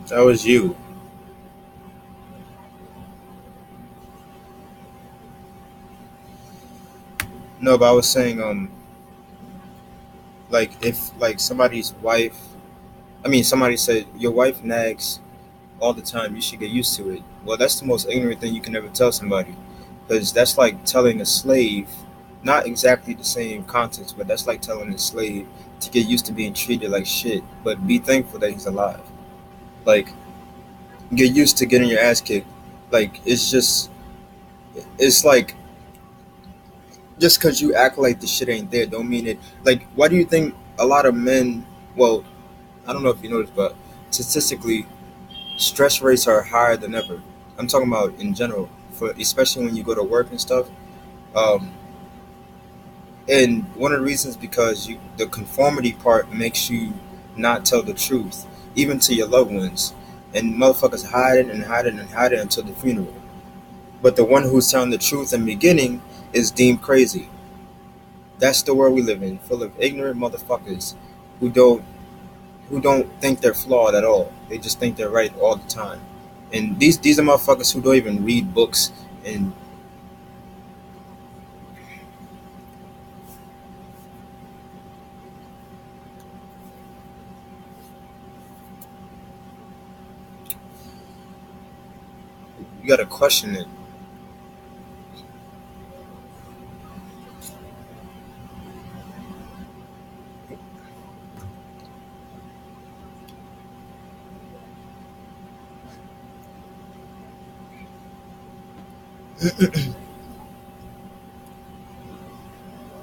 That was you. No, but I was saying, like if like somebody's wife, I mean, somebody said your wife nags all the time, you should get used to it. Well, that's the most ignorant thing you can ever tell somebody, because that's like telling a slave, not exactly the same context, but that's like telling a slave to get used to being treated like shit, but be thankful that he's alive. Like, get used to getting your ass kicked. Like, it's like just because you act like the shit ain't there, don't mean it. Like, why do you think a lot of men? Well, I don't know if you noticed, but statistically, stress rates are higher than ever. I'm talking about in general, for especially when you go to work and stuff. Um, and one of the reasons because the conformity part makes you not tell the truth, even to your loved ones, and motherfuckers hide it and hide it and hide it until the funeral. But the one who's telling the truth in the beginning is deemed crazy. That's the world we live in, full of ignorant motherfuckers who don't think they're flawed at all. They just think they're right all the time. And these are motherfuckers who don't even read books. And you gotta question it.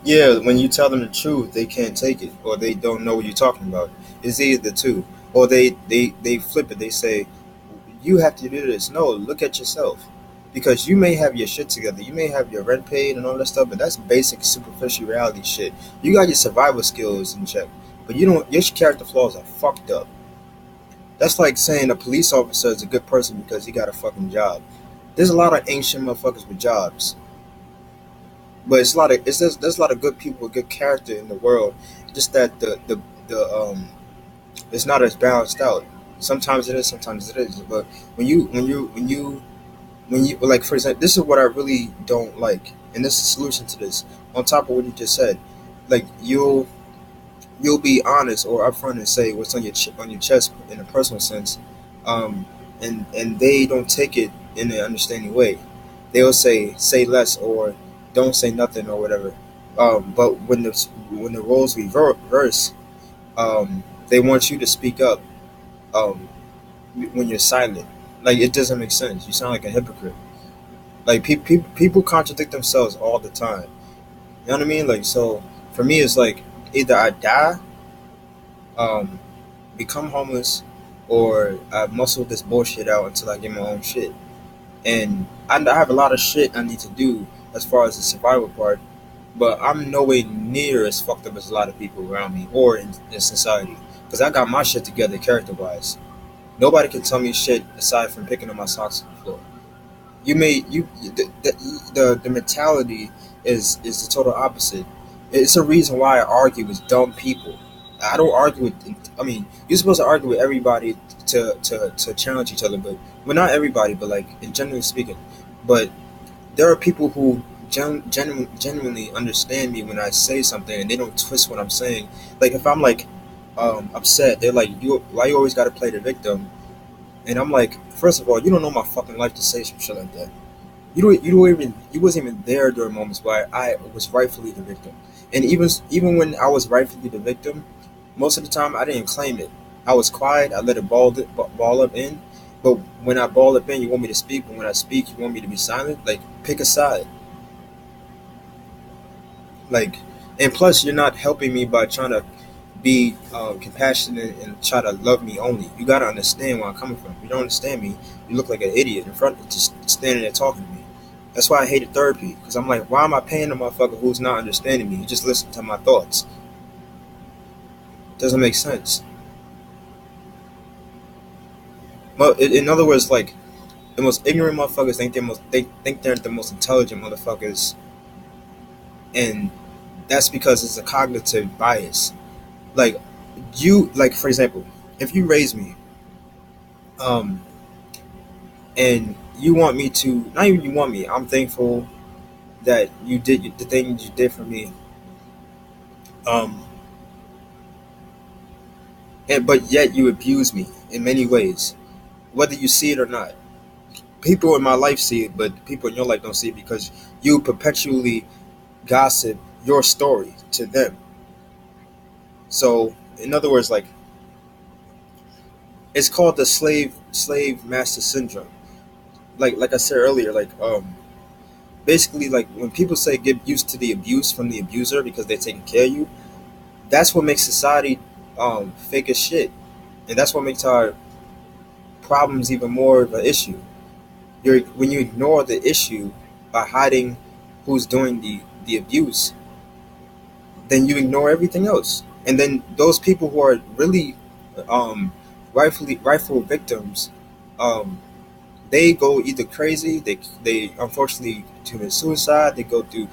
Yeah, when you tell them the truth, they can't take it, or they don't know what you're talking about. It's either the two, or they flip it. They say you have to do this. No, look at yourself, because you may have your shit together. You may have your rent paid and all that stuff, but that's basic superficial reality shit. You got your survival skills in check, but you don't. Your character flaws are fucked up. That's like saying a police officer is a good person because he got a fucking job. There's a lot of ancient motherfuckers with jobs, but it's a lot of there's a lot of good people with good character in the world. Just that the it's not as balanced out. Sometimes it is, sometimes it isn't. But when you like, for example, this is what I really don't like, and this is the solution to this. On top of what you just said, like you'll be honest or upfront and say what's on on your chest in a personal sense, um, and they don't take it in an understanding way. They'll say less or don't say nothing or whatever. But when the roles reverse, they want you to speak up um, when you're silent. Like, it doesn't make sense. You sound like a hypocrite. Like, people contradict themselves all the time. You know what I mean? Like, so for me, it's like either I die, um, become homeless, or I muscle this bullshit out until I get my own shit. And I have a lot of shit I need to do as far as the survival part, but I'm nowhere near as fucked up as a lot of people around me or in society. Because I got my shit together character wise. Nobody can tell me shit aside from picking up my socks on the floor. You may you the mentality is the total opposite. It's a reason why I argue with dumb people. I don't argue with. I mean, you're supposed to argue with everybody to challenge each other, but well, not everybody, but like in generally speaking. But there are people who genuinely understand me when I say something, and they don't twist what I'm saying. Like if I'm like upset, they're like, "You why you always got to play the victim?" And I'm like, first of all, you don't know my fucking life to say some shit like that. You wasn't even there during moments where I was rightfully the victim. And even when I was rightfully the victim, most of the time I didn't claim it. I was quiet. I let it ball up in. But when I ball up in, you want me to speak. But when I speak, you want me to be silent. Like, pick a side. Like, and plus, you're not helping me by trying to be compassionate and try to love me only. You gotta understand where I'm coming from. If you don't understand me, you look like an idiot in front, just standing there talking to me. That's why I hated therapy, because I'm like, why am I paying a motherfucker who's not understanding me? You just listen to my thoughts. Doesn't make sense. Well, in other words, like the most ignorant motherfuckers they think they're the most intelligent motherfuckers, and that's because it's a cognitive bias. Like, for example, if you raise me, Um, and you want me to, not even you want me, I'm thankful that you did the things you did for me. Um, but yet you abuse me in many ways, whether you see it or not. People in my life see it, but people in your life don't see it because you perpetually gossip your story to them. So, in other words, like it's called the slave master syndrome. Like I said earlier, basically like when people say get used to the abuse from the abuser because they're taking care of you, that's what makes society fake as shit, and that's what makes our problems even more of an issue. When you ignore the issue by hiding who's doing the abuse, then you ignore everything else. And then those people who are really um, rightful victims, um, they go either crazy, they unfortunately commit suicide, they go through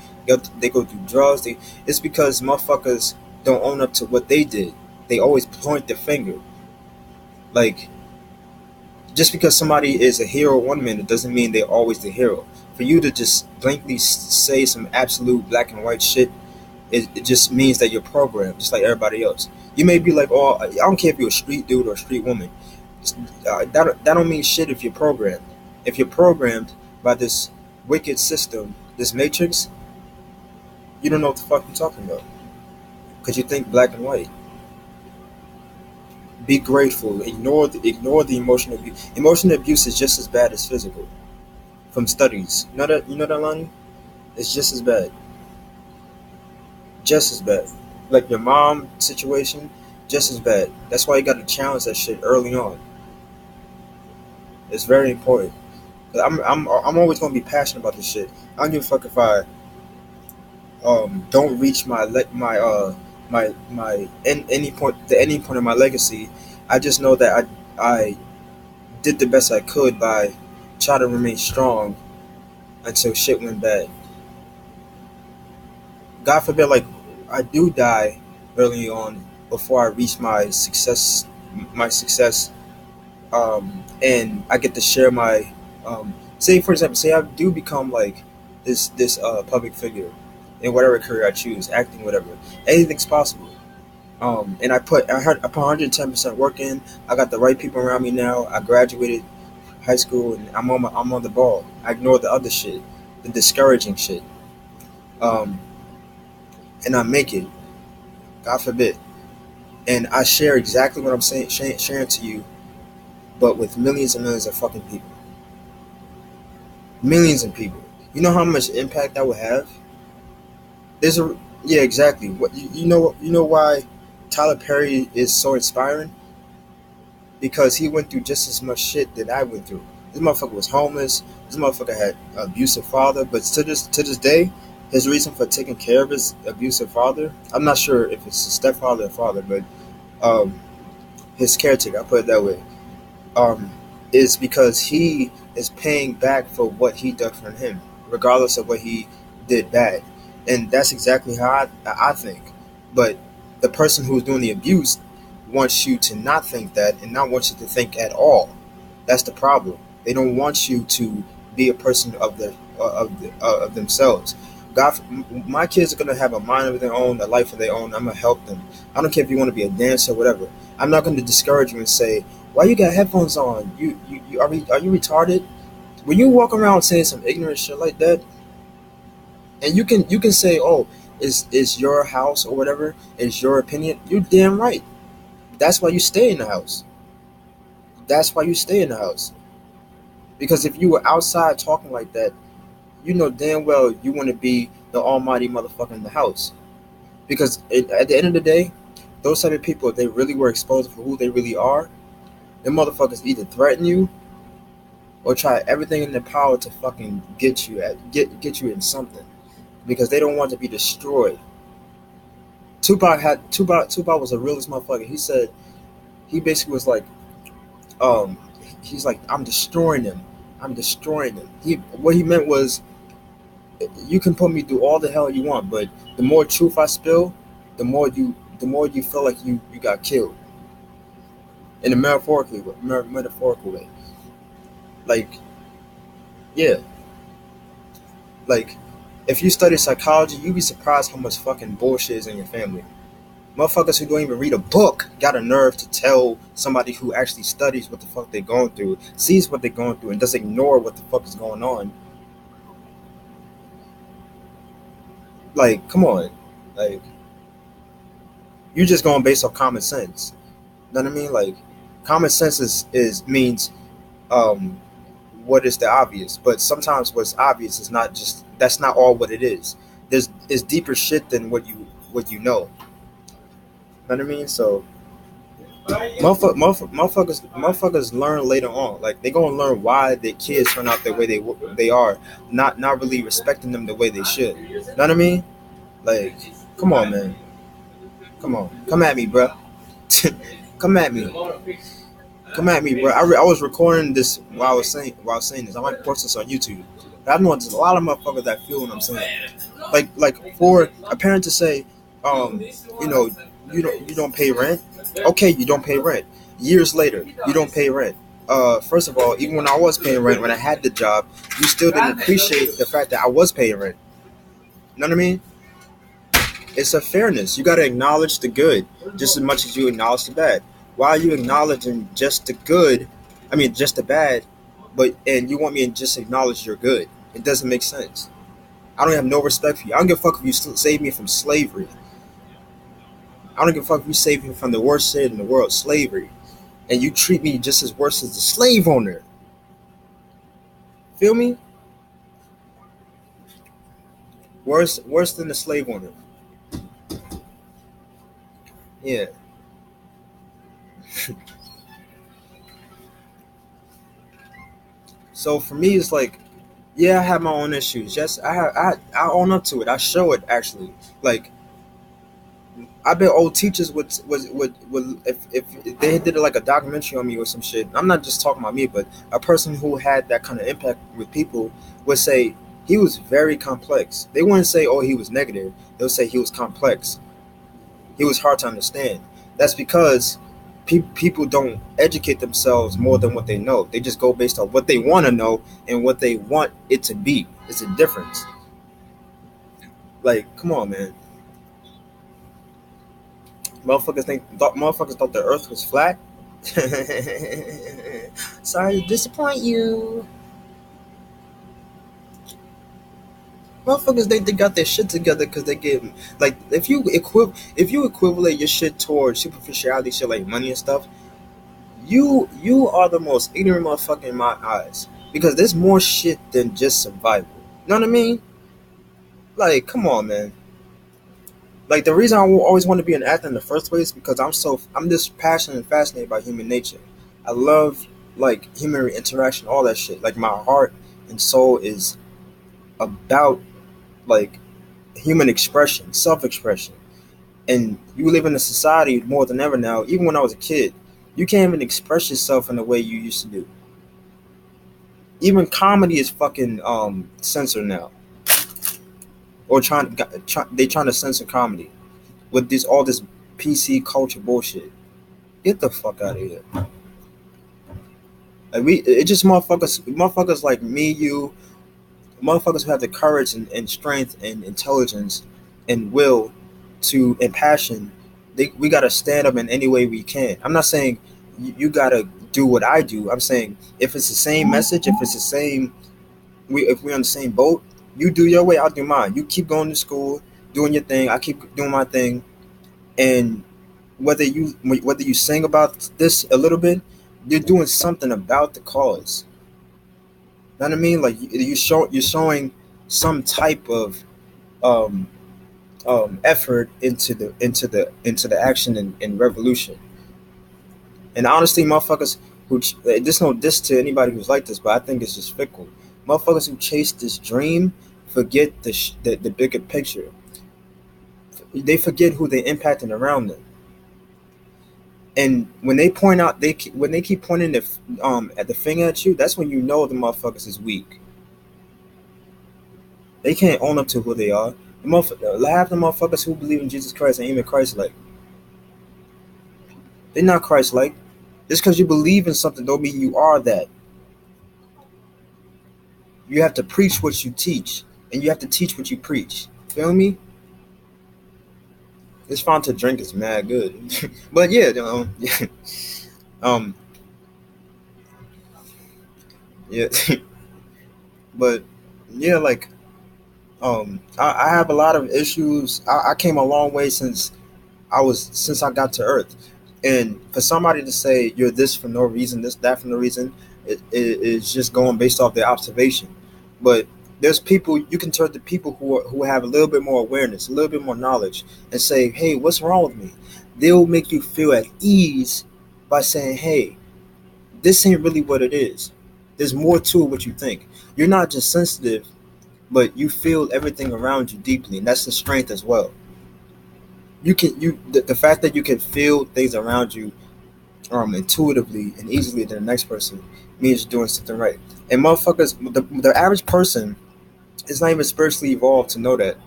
drugs. It's because motherfuckers don't own up to what they did. They always point the finger. Like just because somebody is a hero one minute doesn't mean they're always the hero. For you to just blankly say some absolute black and white shit, it just means that you're programmed, just like everybody else. You may be like, oh, I don't care if you're a street dude or a street woman. That don't mean shit if you're programmed. If you're programmed by this wicked system, this matrix, you don't know what the fuck you're talking about. Because you think black and white. Be grateful. Ignore the emotional abuse. Emotional abuse is just as bad as physical. From studies, you know that, Lonnie? It's just as bad. Just as bad. Like your mom situation, just as bad. That's why you got to challenge that shit early on. It's very important. 'Cause I'm always gonna be passionate about this shit. I don't give a fuck if I don't reach my any point the ending point of my legacy. I just know that I did the best I could by trying to remain strong until shit went bad. God forbid, like I do die early on before I reach my success, and I get to share my, say for example, say I do become like this public figure in whatever career I choose, acting, whatever, anything's possible. And I put 110% work in. I got the right people around me now. I graduated high school and I'm on the ball. I ignore the other shit, the discouraging shit, um, and I make it. God forbid, and I share exactly what I'm saying, sharing to you, but with millions and millions of fucking people, millions of people. You know how much impact that would have? There's a Yeah, exactly. You know why Tyler Perry is so inspiring? Because he went through just as much shit that I went through. This motherfucker was homeless. This motherfucker had an abusive father, but to this day, his reason for taking care of his abusive father, I'm not sure if it's a stepfather or father, but um, his caretaker, I put it that way, um, is because he is paying back for what he done for him, regardless of what he did bad. And that's exactly how I think. But the person who's doing the abuse wants you to not think that and not want you to think at all. That's the problem. They don't want you to be a person of themselves. God, my kids are gonna have a mind of their own, a life of their own. I'm gonna help them. I don't care if you want to be a dancer or whatever. I'm not gonna discourage you and say, "Why you got headphones on? Are you retarded?" When you walk around saying some ignorant shit like that, and you can say, "Oh, is your house or whatever is your opinion." You're damn right. That's why you stay in the house. That's why you stay in the house. Because if you were outside talking like that, you know damn well you want to be the almighty motherfucker in the house. Because at the end of the day, those type of people, if they really were exposed for who they really are, them motherfuckers either threaten you or try everything in their power to fucking get you in something because they don't want to be destroyed. Tupac was a realist motherfucker. He said he basically was like, um, he's like, I'm destroying them. I'm destroying them. What he meant was, you can put me through all the hell you want, but the more truth I spill, the more you feel like you got killed. in a metaphorical way. Like, yeah, like if you study psychology, you'd be surprised how much fucking bullshit is in your family. Motherfuckers who don't even read a book got a nerve to tell somebody who actually studies what the fuck they're going through, sees what they're going through, and just ignore what the fuck is going on. Like, come on, like you just going based off common sense. You know what I mean? Like, common sense is means um what is the obvious, but sometimes what's obvious is not just that's not all what it is. There's It's deeper shit than what you know. You know what I mean? So motherfuckers learn later on. Like they gonna learn why their kids turn out the way they are, not really respecting them the way they should. You know what I mean? Like, come on, man. Come on, come at me, bro. Come at me. Come at me, bro. I was recording this while I was saying this. I might post this on YouTube. But I know there's a lot of motherfuckers that feel what I'm saying. Like for a parent to say, you know, you don't pay rent. Okay, you don't pay rent. Years later, you don't pay rent. First of all, even when I was paying rent, when I had the job, you still didn't appreciate the fact that I was paying rent. You know what I mean? It's a fairness. You got to acknowledge the good just as much as you acknowledge the bad. Why are you acknowledging just the good? I mean, just the bad, but and you want me to just acknowledge your good? It doesn't make sense. I don't have no respect for you. I don't give a fuck if you save me from slavery. I don't give a fuck if you save me from the worst shit in the world, slavery, and you treat me just as worse as the slave owner. Feel me? Worse than the slave owner. Yeah. So for me, it's like, yeah, I have my own issues. Yes, I own up to it. I show it actually. Like, I bet old teachers would if they did like a documentary on me or some shit. I'm not just talking about me, but a person who had that kind of impact with people would say he was very complex. They wouldn't say, oh, he was negative. They'll say he was complex. He was hard to understand. That's because people don't educate themselves more than what they know. They just go based on what they want to know and what they want it to be. It's a difference. Like, come on, man. Motherfuckers thought the Earth was flat. Sorry to disappoint you. Motherfuckers they got their shit together because they get like if you equivalent your shit towards superficiality, shit like money and stuff, you are the most ignorant motherfucker in my eyes because there's more shit than just survival. You know what I mean? Like, come on, man. Like the reason I will always want to be an actor in the first place because I'm just passionate and fascinated by human nature. I love like human interaction, all that shit. Like my heart and soul is about like human expression, self-expression. And you live in a society more than ever now. Even when I was a kid, you can't even express yourself in the way you used to do. Even comedy is fucking censored now, or they trying to censor comedy with this all this PC culture bullshit. Get the fuck out of here. Like it just motherfuckers like me, you, motherfuckers who have the courage and strength and intelligence and will to and passion. We gotta stand up in any way we can. I'm not saying you gotta do what I do. I'm saying if it's the same message, if it's the same, if we're on the same boat, you do your way, I'll do mine. You keep going to school, doing your thing. I keep doing my thing, and whether you sing about this a little bit, you're doing something about the cause. You know what I mean? Like you're showing some type of um, effort into the action and revolution. And honestly, motherfuckers this no diss to anybody who's like this, but I think it's just fickle. Motherfuckers who chase this dream forget the bigger picture. They forget who they're impacting around them. And when they point out, when they keep pointing at the finger at you, that's when you know the motherfuckers is weak. They can't own up to who they are. Half the motherfuckers who believe in Jesus Christ ain't even Christ like. They're not Christ like. Just because you believe in something don't mean you are that. You have to preach what you teach, and you have to teach what you preach. Feel me? This font to drink is mad good. But yeah, yeah, um, yeah, but yeah, like I have a lot of issues. I came a long way since I got to Earth, and for somebody to say you're this for no reason, this that for no reason, it's just going based off their observation. But there's people you can turn to people who have a little bit more awareness, a little bit more knowledge, and say, "Hey, what's wrong with me?" They'll make you feel at ease by saying, "Hey, this ain't really what it is. There's more to it what you think. You're not just sensitive, but you feel everything around you deeply, and that's the strength as well. The fact that you can feel things around you intuitively and easily than the next person means you're doing something right. And motherfuckers, the average person is not even spiritually evolved to know that.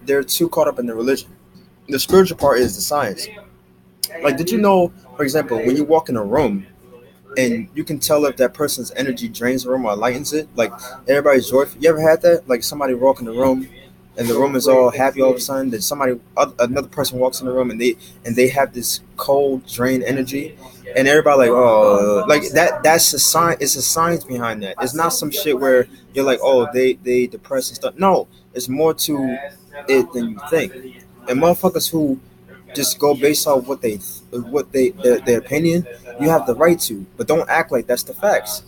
They're too caught up in the religion. The spiritual part is the science. Like, did you know, for example, when you walk in a room and you can tell if that person's energy drains the room or lightens it? Like, everybody's joyful. You ever had that? Like, somebody walk in the room and the room is all happy all of a sudden. Then another person walks in the room and they have this cold, drained energy, and everybody like, oh, like that. That's a sign. It's a science behind that. It's not some shit where you're like, oh, they depressed and stuff. No, it's more to it than you think. And motherfuckers who just go based off their opinion, you have the right to, but don't act like that's the facts.